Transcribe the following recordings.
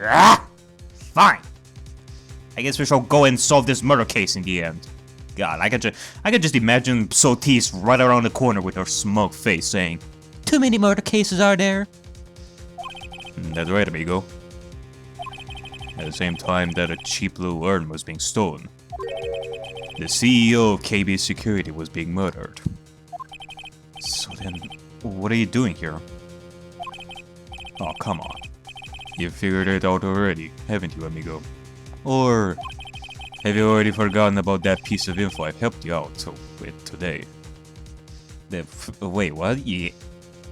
Ah! Fine. I guess we shall go and solve this murder case in the end. God, I could just imagine Sotis right around the corner with her smug face saying, "Too many murder cases are there?" That's right, amigo. At the same time that a cheap little urn was being stolen, the CEO of KB Security was being murdered. So then, what are you doing here? Oh, come on. You figured it out already, haven't you, amigo? Or have you already forgotten about that piece of info I've helped you out with today? Wait, what?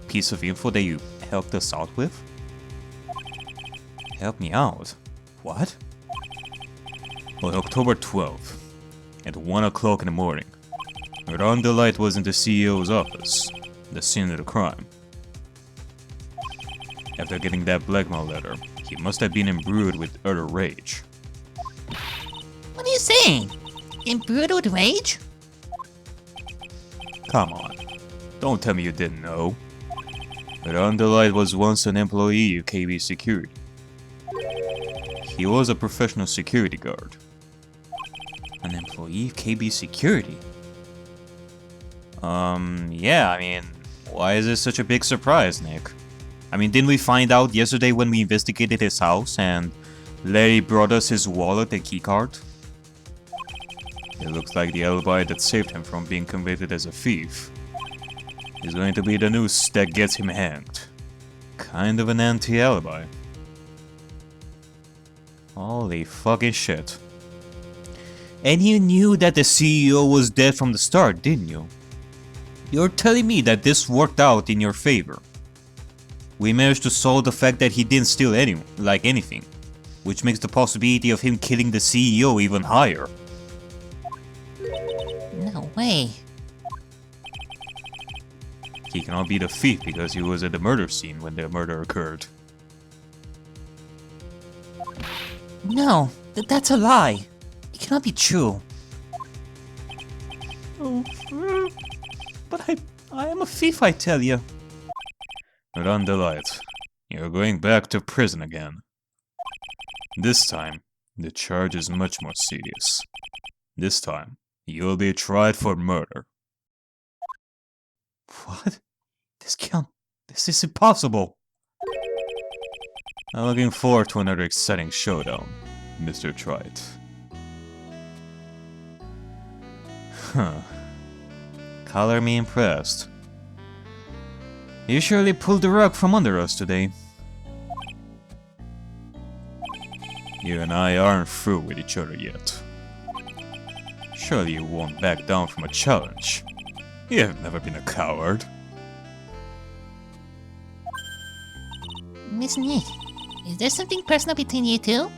Piece of info that you helped us out with? Help me out? What? On October 12th, at 1 o'clock in the morning, Rhonda Light was in the CEO's office, the scene of the crime. After getting that blackmail letter, he must have been imbued with utter rage. What are you saying? Imbued with rage? Come on, don't tell me you didn't know. Rhonda Light was once an employee of KB Security. He was a professional security guard. An employee of KB Security? Yeah, I mean, why is this such a big surprise, Nick? I mean, didn't we find out yesterday when we investigated his house and Larry brought us his wallet and keycard? It looks like the alibi that saved him from being convicted as a thief is going to be the noose that gets him hanged. Kind of an anti-alibi. Holy fucking shit. And you knew that the CEO was dead from the start, didn't you? You're telling me that this worked out in your favor. We managed to solve the fact that he didn't steal anything, which makes the possibility of him killing the CEO even higher. No way. He cannot be the thief because he was at the murder scene when the murder occurred. No, that's a lie. It cannot be true. Oh, but I am a thief, I tell you. Rhonda Light, you're going back to prison again. This time, the charge is much more serious. This time, you'll be tried for murder. What? This is impossible. I'm looking forward to another exciting showdown, Mr. Wright. Huh. Color me impressed. You surely pulled the rug from under us today. You and I aren't through with each other yet. Surely you won't back down from a challenge. You have never been a coward. Miss Nick, is there something personal between you two?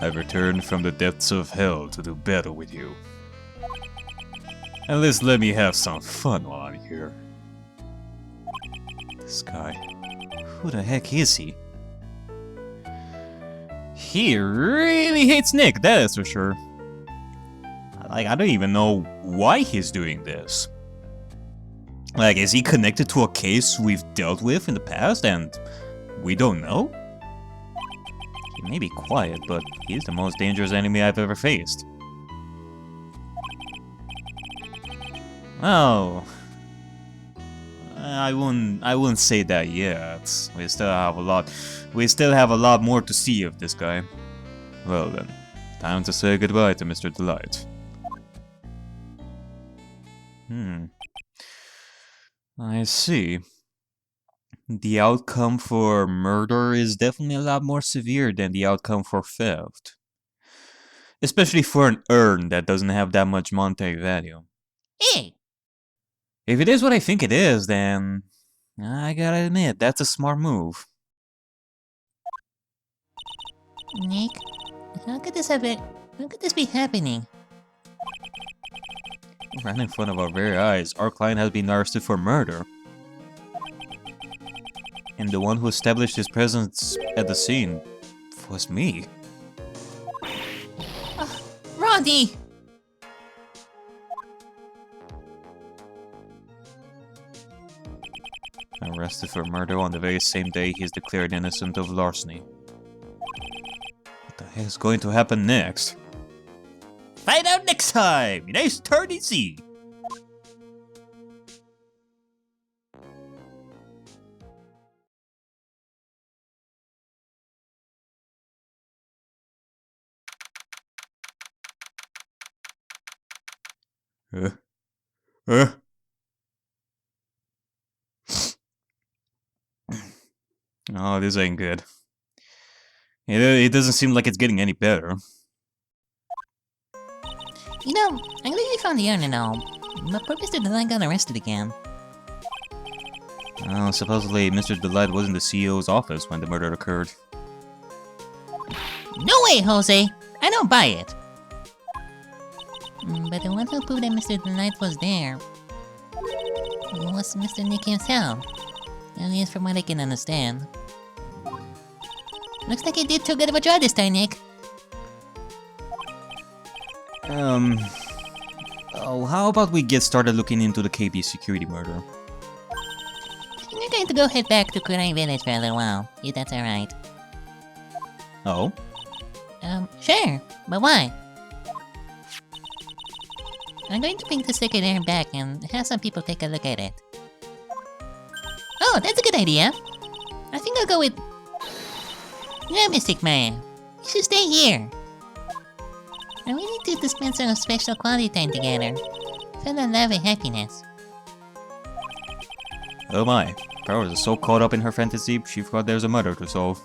I've returned from the depths of hell to do battle with you. At least let me have some fun while I'm here. This guy, who the heck is he? He really hates Nick, that is for sure. Like, I don't even know why he's doing this. Like, is he connected to a case we've dealt with in the past and we don't know? He may be quiet, but he's the most dangerous enemy I've ever faced. Oh, I wouldn't say that yet. We still have a lot more to see of this guy. Well then, time to say goodbye to Mr. Delight. I see. The outcome for murder is definitely a lot more severe than the outcome for theft. Especially for an urn that doesn't have that much monetary value. Hey! If it is what I think it is, then I gotta admit, that's a smart move. Nick, how could this be happening? Right in front of our very eyes, our client has been arrested for murder. And the one who established his presence at the scene was me. Rodney! Arrested for murder on the very same day he is declared innocent of larceny. What the heck is going to happen next? Find out next time! Nice turn easy! Oh, this ain't good. It doesn't seem like it's getting any better. You know, I'm glad you found the urn and all, but poor Mr. Delight got arrested again. Well, supposedly Mr. Delight was in the CEO's office when the murder occurred. No way, Jose! I don't buy it! But the one who proved that Mr. Delight was there was Mr. Nick himself. At least from what I can understand. Looks like you did too good of a job this time, Nick. Oh, how about we get started looking into the KB security murder? You're going to go head back to Kurai Village for a little while, if that's alright. Oh? Sure, but why? I'm going to bring the secret air back and have some people take a look at it. Oh, that's a good idea. I think I'll go with... Yeah, Mystic Man. You should stay here. And we need to dispense some special quality time together. Full of love and happiness. Oh my, Pearl is so caught up in her fantasy, she forgot there's a murder to solve.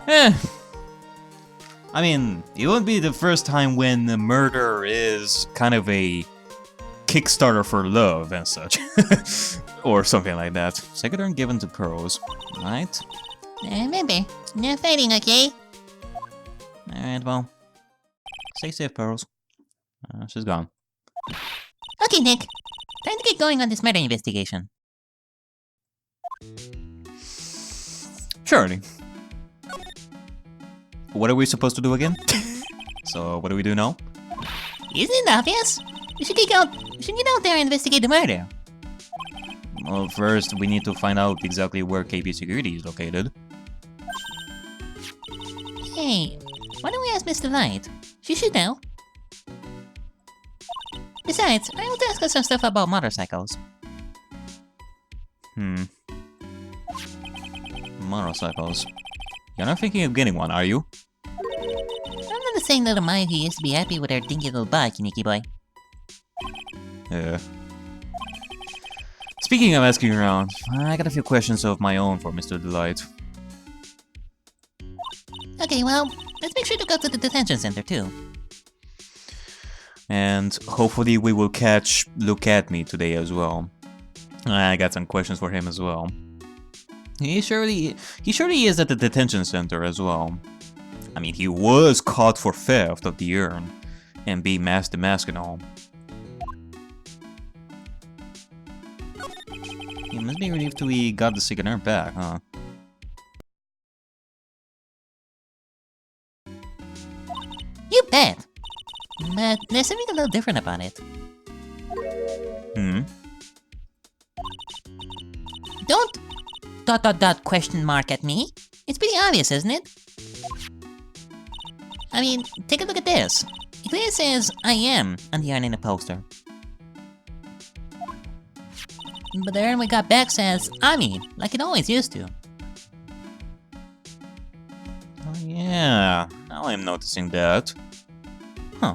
I mean, it won't be the first time when the murder is kind of a Kickstarter for love and such. Or something like that. Second turn given to Pearls, right? Remember, no fighting, okay? Alright, well. Stay safe, Pearls. She's gone. Okay, Nick. Time to get going on this murder investigation. Surely. What are we supposed to do again? So, what do we do now? Isn't it obvious? We should get out there and investigate the murder. Well, first, we need to find out exactly where KB Security is located. Hey, why don't we ask Mr. Light? She should know. Besides, I want to ask her some stuff about motorcycles. Motorcycles. You're not thinking of getting one, are you? I'm not the same little Maya who used to be happy with her dinky little bike, Nicky boy. Yeah. Speaking of asking around, I got a few questions of my own for Mr. Delight. Okay, well, let's make sure to go to the detention center too. And hopefully we will catch Look At Me today as well. I got some questions for him as well. He surely is at the detention center as well. I mean, he was caught for theft of the urn and being masked the mask and all. He must be relieved till he got the second urn back, huh? You bet! But there's something a little different about it. Don't... ... question mark at me. It's pretty obvious, isn't it? I mean, take a look at this. It clearly says, I am, on the urn in the poster. But the urn we got back says, Ami, like it always used to. Oh yeah, now I'm noticing that. Huh.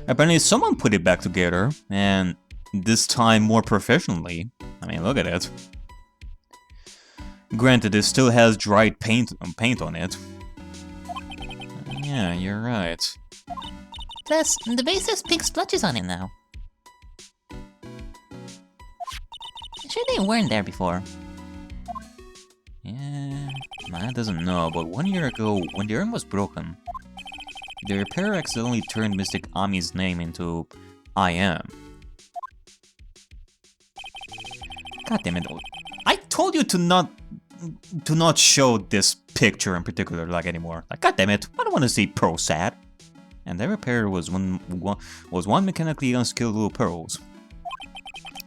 Apparently someone put it back together, and this time more professionally. I mean, look at it. Granted, it still has dried paint on it. Yeah, you're right. Plus, the base has pink splotches on it now. I'm sure they weren't there before. Yeah, Maya doesn't know, but 1 year ago, when the urn was broken, the repairer accidentally turned Mystic Ami's name into I am. God damn it. I told you to not show this picture in particular like anymore. Like, god damn it, I don't want to see Pearl sad. And the repairer was one mechanically unskilled little Pearls.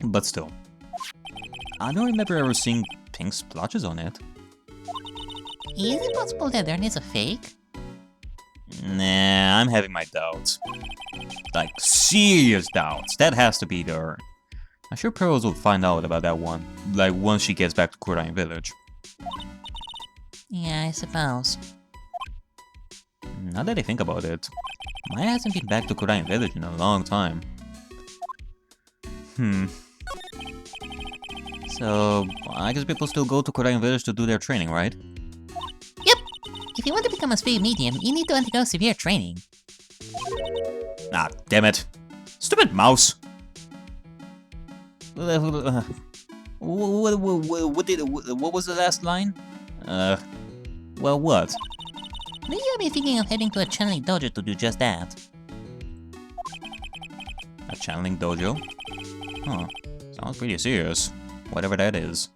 But still. I don't remember ever seeing pink splotches on it. Is it possible that Ern is a fake? Nah, I'm having my doubts. Like, serious doubts. That has to be the Ern. I'm sure Pearls will find out about that one, like, once she gets back to Kurain Village. Yeah, I suppose. Now that I think about it, Maya hasn't been back to Kurain Village in a long time. So, I guess people still go to Kurain Village to do their training, right? Yep! If you want to become a speed medium, you need to undergo severe training. Ah, damn it. Stupid mouse! What was the last line? Well, what? Maybe I'll be thinking of heading to a channeling dojo to do just that. A channeling dojo? Huh. Sounds pretty serious. Whatever that is.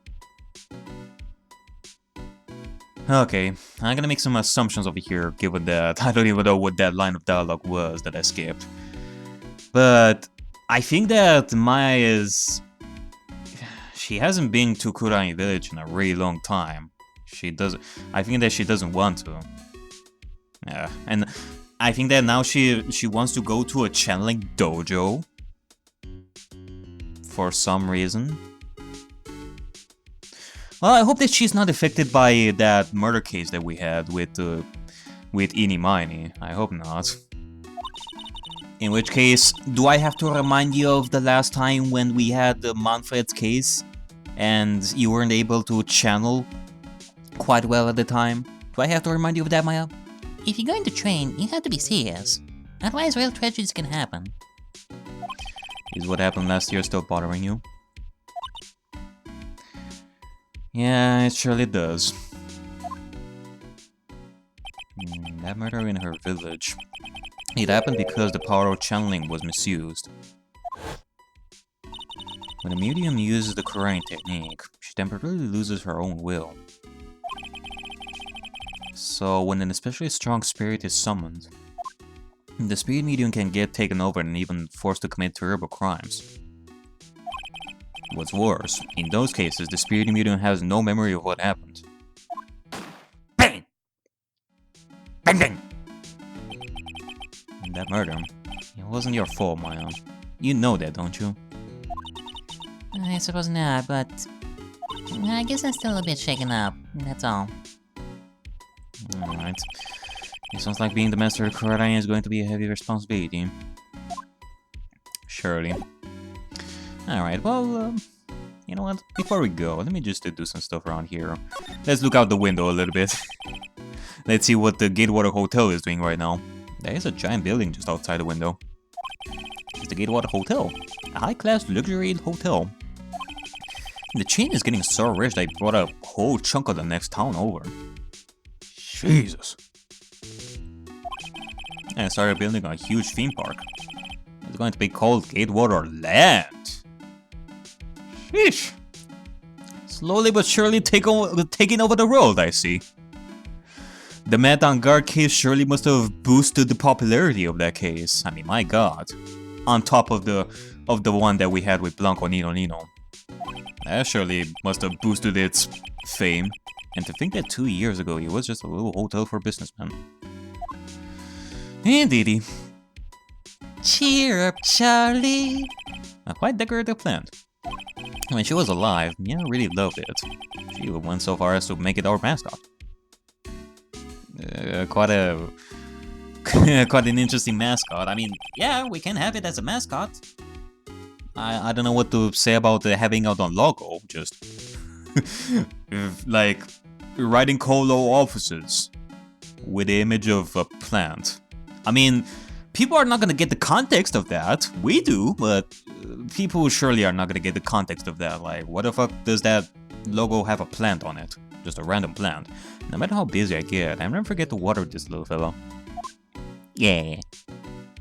Okay, I'm gonna make some assumptions over here, given that I don't even know what that line of dialogue was that I skipped. But I think that Maya is... She hasn't been to Kurain Village in a really long time. I think that she doesn't want to. Yeah, and I think that now she wants to go to a channeling dojo. For some reason. Well, I hope that she's not affected by that murder case that we had with Inimini. I hope not. In which case, do I have to remind you of the last time when we had the Manfred's case? And you weren't able to channel quite well at the time? Do I have to remind you of that, Maya? If you're going to train, you have to be serious. Otherwise, real tragedies can happen. Is what happened last year still bothering you? Yeah, it surely does. That murder in her village. It happened because the power of channeling was misused. When a medium uses the Kurain technique, she temporarily loses her own will. So, when an especially strong spirit is summoned, the spirit medium can get taken over and even forced to commit terrible crimes. What's worse, in those cases, the spirit medium has no memory of what happened. Bang! Bang bang! And that murder, it wasn't your fault, Maya. You know that, don't you? I suppose not, but... I guess I'm still a bit shaken up, that's all. Alright. It sounds like being the master of Kurain is going to be a heavy responsibility. Surely. Alright, well, you know what? Before we go, let me just do some stuff around here. Let's look out the window a little bit. Let's see what the Gatewater Hotel is doing right now. There is a giant building just outside the window. It's the Gatewater Hotel, a high-class luxury hotel. The chain is getting so rich they brought a whole chunk of the next town over. Jesus. And started building a huge theme park. It's going to be called Gatewater Land. Sheesh. Slowly but surely taking over the world, I see. The Mad Guard case surely must have boosted the popularity of that case. I mean, my god. On top of the one that we had with Blanco Nino Nino. That surely must have boosted its fame. And to think that 2 years ago it was just a little hotel for businessmen. Indeedy. Cheer up, Charlie! A quite decorative plant. When she was alive, Mia really loved it. She went so far as to make it our mascot. Quite an interesting mascot. I mean, yeah, we can have it as a mascot. I don't know what to say about having it on logo. Just like writing Colo offices with the image of a plant. I mean, people are not gonna get the context of that. We do, but people surely are not gonna get the context of that. Like, what the fuck does that logo have a plant on it? Just a random plant. No matter how busy I get, I never forget to water this little fellow. Yeah.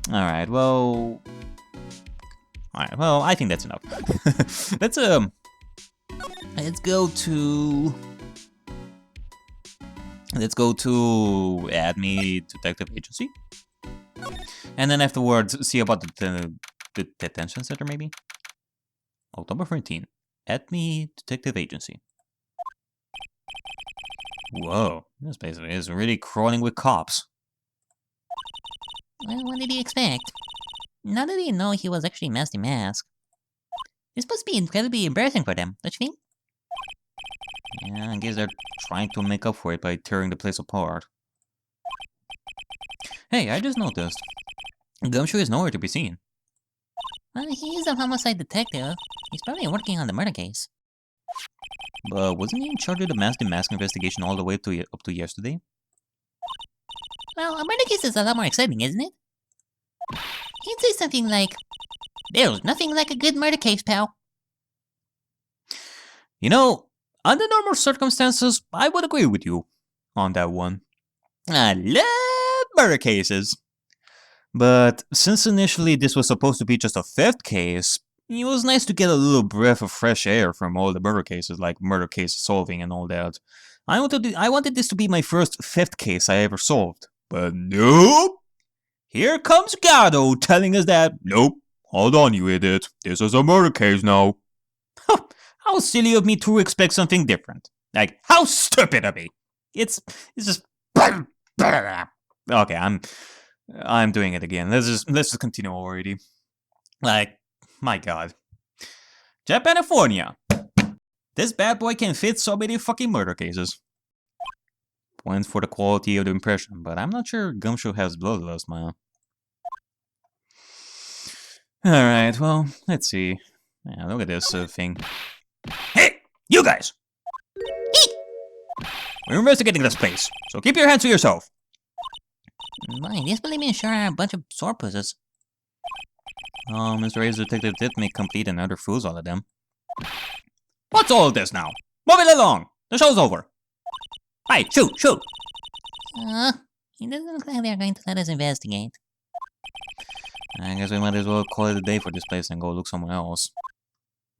Alright, well... Alright, well, I think that's enough. Let's go to... Let's go to Admi Detective Agency. And then afterwards, see about the detention center, maybe? October 13th. Acme Detective Agency. Whoa, this place is really crawling with cops. Well, what did he expect? Now that he know he was actually Master Mask. This must be incredibly embarrassing for them, don't you think? Yeah, I guess they're trying to make up for it by tearing the place apart. Hey, I just noticed. Gumshoe is nowhere to be seen. Well, he is a homicide detective. He's probably working on the murder case. But wasn't he in charge of the Master Mask investigation all the way up to yesterday? Well, a murder case is a lot more exciting, isn't it? He'd say something like, "There's nothing like a good murder case, pal." You know, under normal circumstances, I would agree with you on that one. I love murder cases. But since initially this was supposed to be just a theft case, it was nice to get a little breath of fresh air from all the murder cases, like murder case solving and all that. I wanted this to be my first theft case I ever solved. But nope! Here comes Gado telling us that, nope, hold on you idiot, this is a murder case now. How silly of me to expect something different. Like, how stupid of me. It's just... Okay, I'm doing it again. Let's just continue already. Like, my god. Japanifornia. This bad boy can fit so many fucking murder cases. Points for the quality of the impression, but I'm not sure Gumshoe has bloodlust, man. Alright, well, let's see. Yeah, look at this thing. Hey! You guys! We're investigating this place, so keep your hands to yourself. Boy, these believing sure are a bunch of sourpusses. Oh, Mr. A's detective did make complete and utter fools out of them. What's all this now? Move it along! The show's over! Hey, shoot! He doesn't look like they're going to let us investigate. I guess we might as well call it a day for this place and go look somewhere else.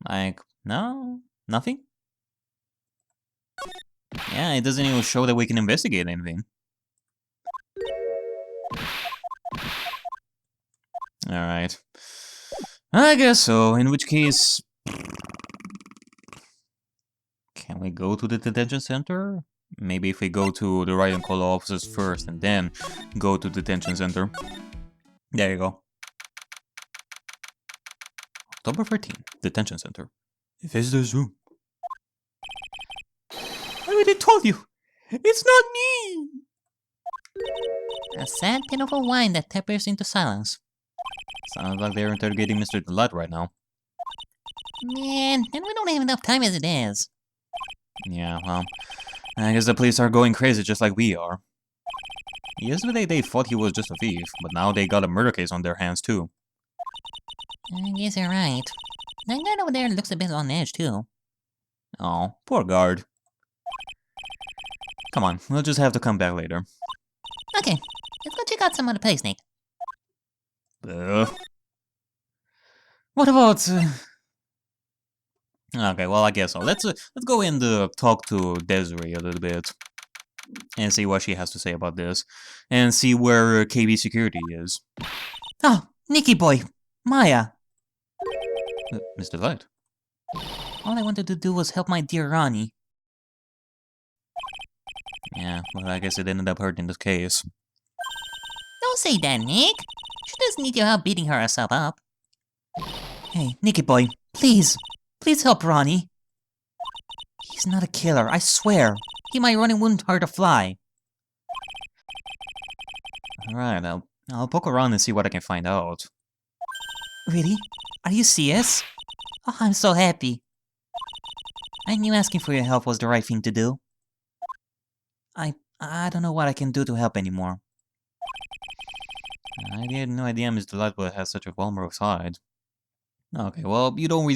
Like, no? Nothing? Yeah, it doesn't even show that we can investigate anything. Alright. I guess so, in which case... Can we go to the detention center? Maybe if we go to the Wright and Call offices first and then go to the detention center. There you go. October 13th, detention center. Visitor's room. I already told you! It's not me! A sad, pitiful whine that tapers into silence. Sounds like they're interrogating Mr. Delight right now. Man, and we don't have enough time as it is. Yeah, well, I guess the police are going crazy just like we are. Yesterday they thought he was just a thief, but now they got a murder case on their hands too. I guess you're right. That guy over there looks a bit on edge too. Oh, poor guard. Come on, we'll just have to come back later. Okay, let's go check out some other place, Nick. What about... Okay, well, I guess so. Let's go and talk to Desiree a little bit. And see what she has to say about this. And see where KB Security is. Oh, Nicky boy! Maya! Mr. Light. All I wanted to do was help my dear Ronnie. Yeah, well, I guess it ended up hurting this case. Don't say that, Nick! She doesn't need your help beating herself up. Hey, Nicky boy, please! Please help Ronnie. He's not a killer, I swear. He might run and wouldn't hurt a fly. Alright, I'll poke around and see what I can find out. Really? Are you serious? Oh, I'm so happy. I knew asking for your help was the right thing to do. I don't know what I can do to help anymore. I had no idea Miss Delightful has such a vulnerable side. Okay, well, you don't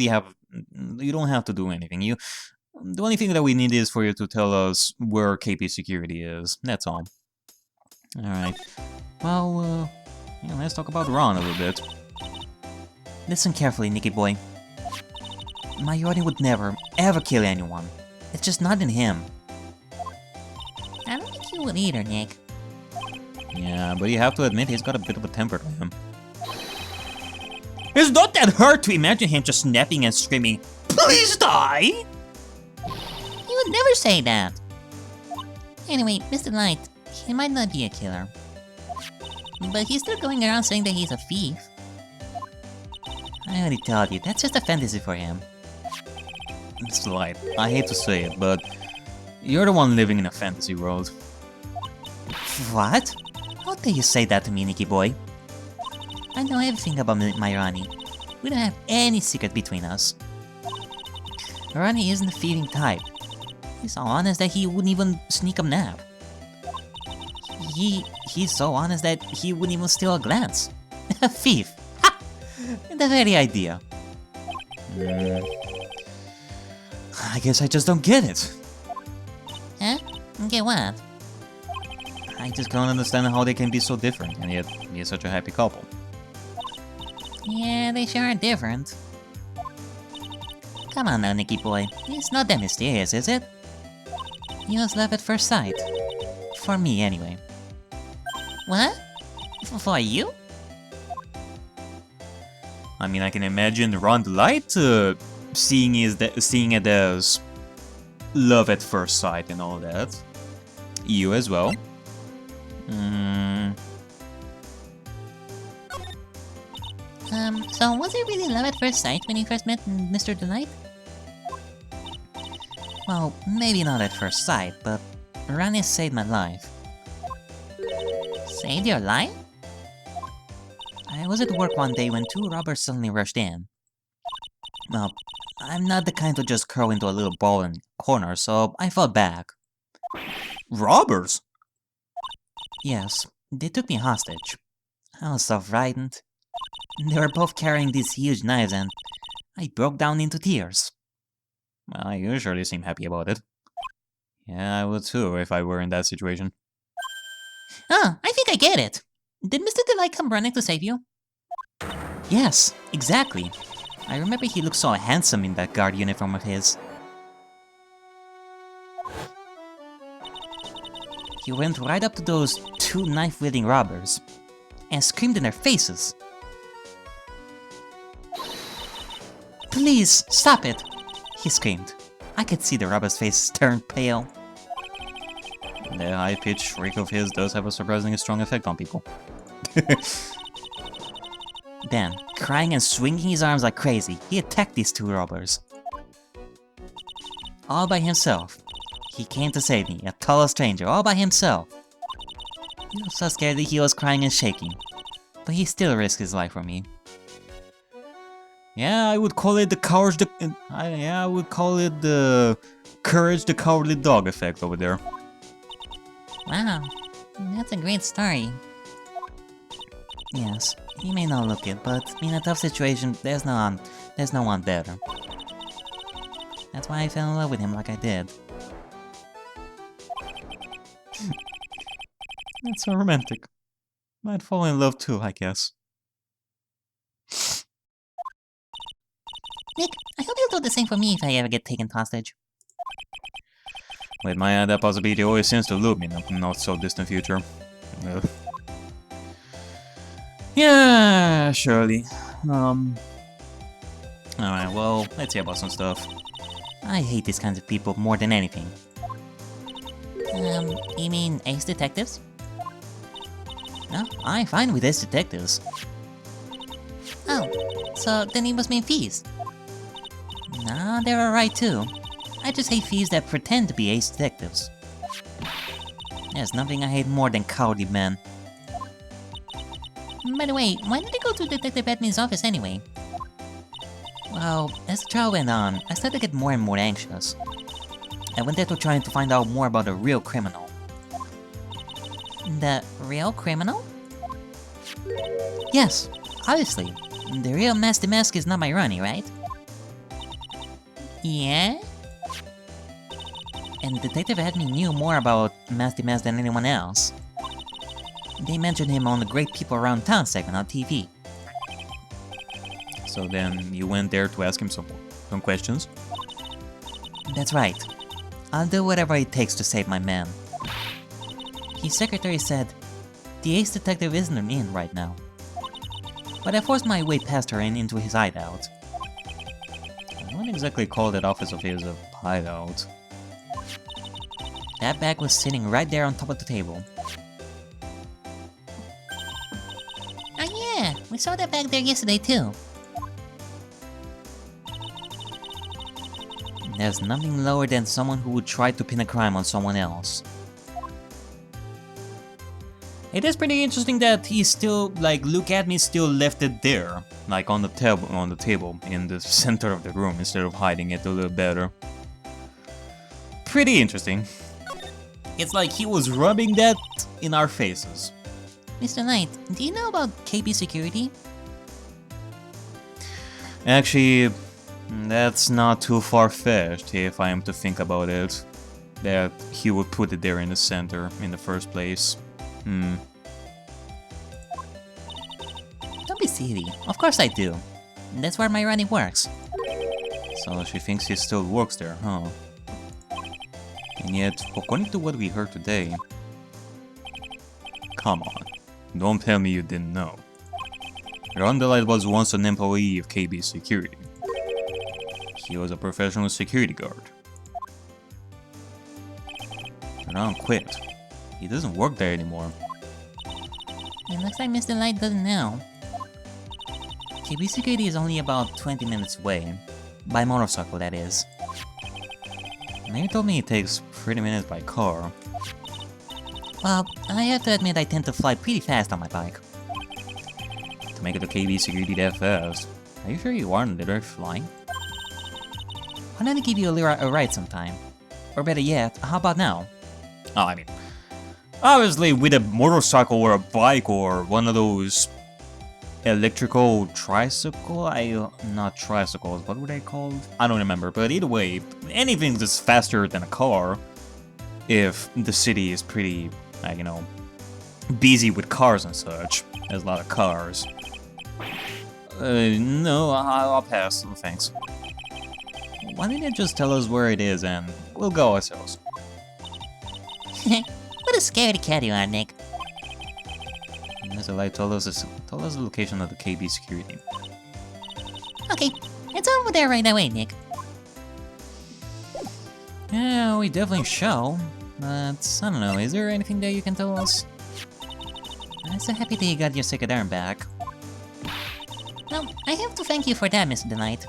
have to do anything. The only thing that we need is for you to tell us where KP Security is. That's all. Alright. Well, yeah, let's talk about Ron a little bit. Listen carefully, Nicky boy. My Ronnie would never, ever kill anyone. It's just not in him. I don't think he would either, Nick. Yeah, but you have to admit he's got a bit of a temper to him. It's not that hard to imagine him just snapping and screaming, Please die! He would never say that. Anyway, Mr. Light, he might not be a killer. But he's still going around saying that he's a thief. I already told you, that's just a fantasy for him. Mr. Light, I hate to say it, but you're the one living in a fantasy world. What? How dare you say that to me, Nicky boy? I know everything about my Ronnie. We don't have any secret between us. Ronnie isn't the thieving type. He's so honest that he wouldn't even sneak a nap. He's so honest that he wouldn't even steal a glance. A thief! Ha! The very idea. I guess I just don't get it. Huh? Get what? I just can't understand how they can be so different and yet be such a happy couple. Yeah, they sure are different. Come on now, Nicky boy. It's not that mysterious, is it? You was love at first sight. For me, anyway. What? For you? I mean, I can imagine Ron the Light seeing it as love at first sight and all that. You as well. So was it really love at first sight when you first met Mr. Delight? Well, maybe not at first sight, but Ronnie saved my life. Saved your life? I was at work one day when two robbers suddenly rushed in. Well, I'm not the kind to just curl into a little ball in the corner, so I fought back. Robbers? Yes, they took me hostage. I was so frightened. They were both carrying these huge knives and I broke down into tears. Well, you surely seem happy about it. Yeah, I would too if I were in that situation. Ah, I think I get it. Did Mr. Delight come running to save you? Yes, exactly. I remember he looked so handsome in that guard uniform of his. He went right up to those two knife-wielding robbers and screamed in their faces. Please, stop it! He screamed. I could see the robber's face turn pale. The high-pitched shriek of his does have a surprisingly strong effect on people. Then, crying and swinging his arms like crazy, he attacked these two robbers. All by himself. He came to save me, a tall stranger, all by himself. He was so scared that he was crying and shaking, but he still risked his life for me. Yeah, I would call it the courage. I would call it the courage the cowardly dog effect over there. Wow, that's a great story. Yes, he may not look it, but in a tough situation, there's no one better. That's why I fell in love with him like I did. That's so romantic. I'd fall in love too, I guess. Nick, I hope you'll do the same for me if I ever get taken hostage. With my that possibility always seems to elude me in a not so distant future. Ugh. Yeah, surely. Alright, well, let's hear about some stuff. I hate these kinds of people more than anything. You mean ace detectives? No, I'm fine with ace detectives. Oh, so then he must mean thieves. No, they're alright too. I just hate thieves that pretend to be ace detectives. There's nothing I hate more than cowardly men. By the way, why did they go to Detective Edmund's office anyway? Well, as the trial went on, I started to get more and more anxious. I went there to try to find out more about the real criminal. The real criminal? Yes, obviously. The real Master Mask is not my Ronnie, right? Yeah? And Detective Edmund knew more about Master Mask than anyone else. They mentioned him on the Great People Around Town segment on TV. So then you went there to ask him some questions? That's right. I'll do whatever it takes to save my man. His secretary said, the ace detective isn't in right now. But I forced my way past her and into his hideout. I wouldn't exactly call that office of his a hideout. That bag was sitting right there on top of the table. Oh yeah, we saw that bag there yesterday too. There's nothing lower than someone who would try to pin a crime on someone else. It is pretty interesting that he still, like, look at me, still left it there, like on the table in the center of the room instead of hiding it a little better. Pretty interesting. It's like he was rubbing that in our faces. Mr. Knight, do you know about KB security? Actually, that's not too far-fetched if I am to think about it. That he would put it there in the center in the first place. Don't be silly. Of course I do. That's where my running works. So she thinks he still works there, huh? And yet, according to what we heard today... Come on, don't tell me you didn't know. Rondelite was once an employee of KB Security. He was a professional security guard. Ron quit. He doesn't work there anymore. It looks like Mr. Light doesn't know. KB security is only about 20 minutes away. By motorcycle, that is. Maybe told me it takes 30 minutes by car. Well, I have to admit I tend to fly pretty fast on my bike. To make it to KB Security that fast. Are you sure you aren't literally flying? Why don't I give you a ride sometime? Or better yet, how about now? Oh, I mean... Obviously, with a motorcycle or a bike or one of those electrical tricycle, not tricycles, what were they called? I don't remember, but either way, anything that's faster than a car, if the city is pretty, you know, busy with cars and such. There's a lot of cars. No, I'll pass, thanks. Why didn't you just tell us where it is and we'll go ourselves? What a scaredy cat you are, Nick. Mr. Light told us the location of the KB security. Okay, it's over there right away, Nick. Yeah, we definitely shall. But, I don't know, is there anything that you can tell us? I'm so happy that you got your second arm back. Well, I have to thank you for that, Mr. Knight.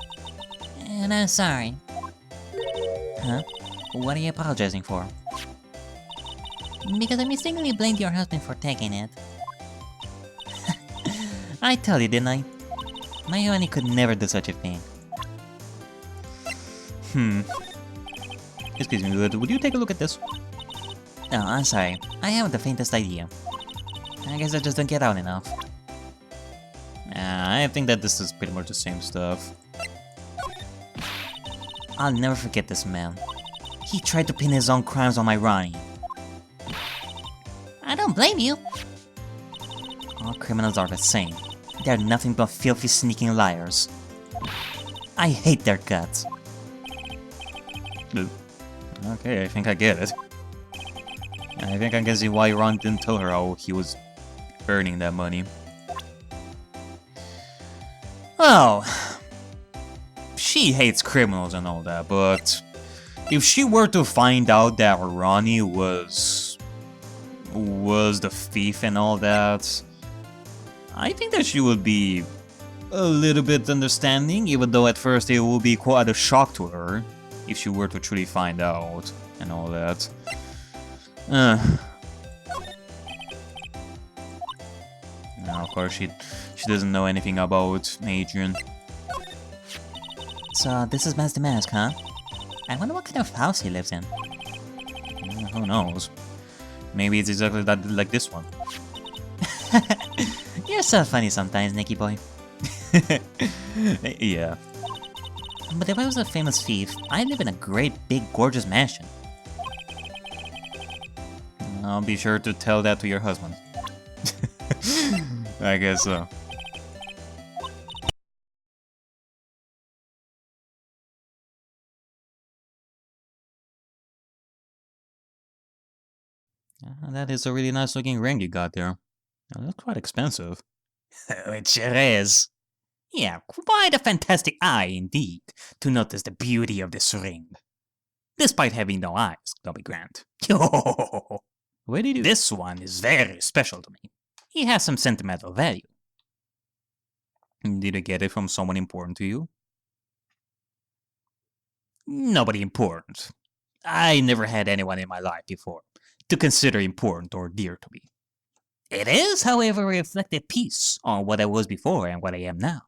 And I'm sorry. Huh? What are you apologizing for? Because I mistakenly blamed your husband for taking it. I told you, didn't I? My honey could never do such a thing. Excuse me, would you take a look at this? Oh, I'm sorry. I haven't the faintest idea. I guess I just don't get out enough. I think that this is pretty much the same stuff. I'll never forget this man. He tried to pin his own crimes on my Ronnie. I don't blame you. All criminals are the same. They're nothing but filthy, sneaking liars. I hate their guts. Okay, I think I get it. I think I can see why Ron didn't tell her how he was earning that money. Well, she hates criminals and all that, but if she were to find out that Ronnie was the thief and all that, I think that she would be a little bit understanding, even though at first it will be quite a shock to her if she were to truly find out and all that. Now, of course, she doesn't know anything about Adrian. So, this is Master Mask, huh? I wonder what kind of house he lives in. Who knows? Maybe it's exactly like this one. You're so funny sometimes, Nicky boy. Yeah. But if I was a famous thief, I'd live in a great, big, gorgeous mansion. I'll be sure to tell that to your husband. I guess so. That is a really nice looking ring you got there. That's quite expensive. It sure is. Yeah, quite a fantastic eye indeed to notice the beauty of this ring. Despite having no eyes, Noby Grant. Where did you... This one is very special to me. It has some sentimental value. Did you get it from someone important to you? Nobody important. I never had anyone in my life before to consider important or dear to me. It is, however, a reflective piece on what I was before and what I am now.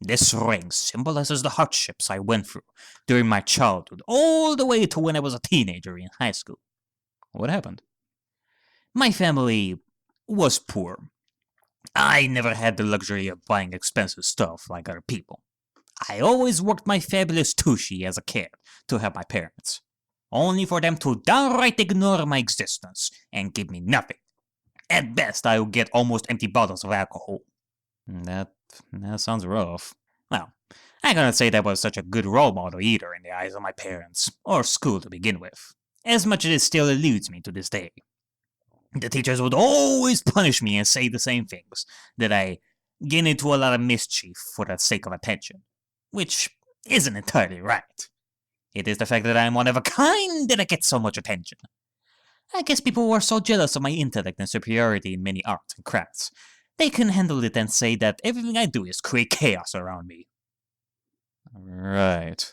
This ring symbolizes the hardships I went through during my childhood, all the way to when I was a teenager in high school. What happened? My family was poor. I never had the luxury of buying expensive stuff like other people. I always worked my fabulous tushy as a kid to help my parents, only for them to downright ignore my existence and give me nothing. At best, I would get almost empty bottles of alcohol. That sounds rough. Well, I cannot say that was such a good role model either in the eyes of my parents, or school to begin with, as much as it still eludes me to this day. The teachers would always punish me and say the same things, that I get into a lot of mischief for the sake of attention, which isn't entirely right. It is the fact that I am one of a kind that I get so much attention. I guess people were so jealous of my intellect and superiority in many arts and crafts. They couldn't handle it and say that everything I do is create chaos around me. Right.